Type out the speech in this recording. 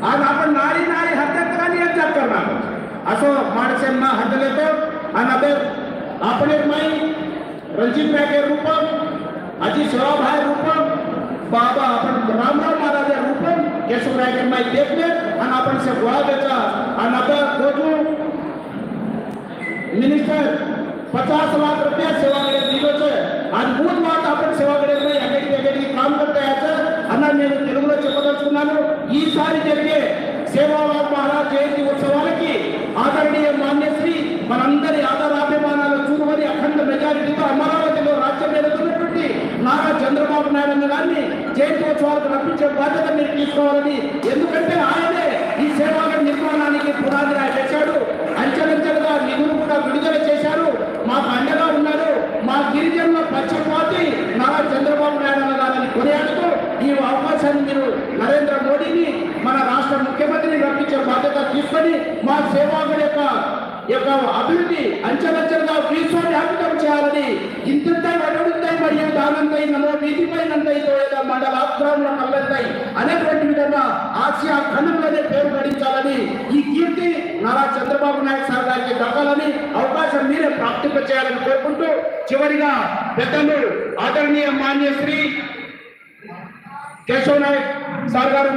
आज आपण नारी नारी हत्याकांनी विचार करणार असो माणसांना हद्दलेतो आणि आता आपण एक माई रणजित नायके रूपम अजी सेवाभाई रूपम बाबा आपण रामराव महाराज रूपम केशव नायके माई देखले आणि आपण से गोळा देता आणि आता गोजू मिनिस्टर 50 लाख रुपया सेवाकडे दिलो छे आज मूळ बात आपण सेवाकडे में अगेडी काम करते याचं अन्न నేను తెలుగులో చెప్పదలుచుకున్నాను ఈసారి జరిగే సేవాలాల్ మహారాజ్ జయంతి ఉత్సవానికి ఆదరణీయ మాన్యశ్రీ మనందరి ఆదరాభిమానాలు చూరువని అఖండ మెజారిటీతో అమరావతిలో రాజ్యం ఏలుతున్నటువంటి నారా చంద్రబాబు నాయుడు గారిని జయంతి ఉత్సవాలకు రప్పించే బాధ్యత మీరు తీసుకోవాలని ఎందుకంటే ఆయనే ఈ సేవాల నిర్మాణానికి పునాది వేశాడు అంచెలంచెలుగా నిధులు కూడా విడుదల చేశారు మాకు అండగా ఉన్నారు మా గిరిజనుల పక్షపాతి నారా చంద్రబాబు నాయుడు గారిని కొనియాడుతూ ఈ అవకాశాన్ని మీరు నరేంద్ర మోడీని మన రాష్ట్ర ముఖ్యమంత్రిని రప్పించే బాధ్యత తీసుకొని మా సేవాగుల యొక్క అభివృద్ధి అంచెలంచెలుగా విశ్వవ్యాప్తం చేయాలని ఇంతింతై వడుంతై మరియు దానంతై నమో వీధిపైనంతైతో ఏదో మండలాగ్రామంలో కల్లంతై అనేటువంటి విధంగా ఆసియా ఖండంలోనే పేరు గడించాలని ఈ కీర్తి నారా చంద్రబాబు నాయుడు సార్ గారికి దక్కాలని అవకాశం మీరే ప్రాప్తింప చేయాలని కోరుకుంటూ చివరిగా పెద్దలు ఆదరణీయ మాన్యశ్రీ కేశవ్ నాయక్ సార్ గారు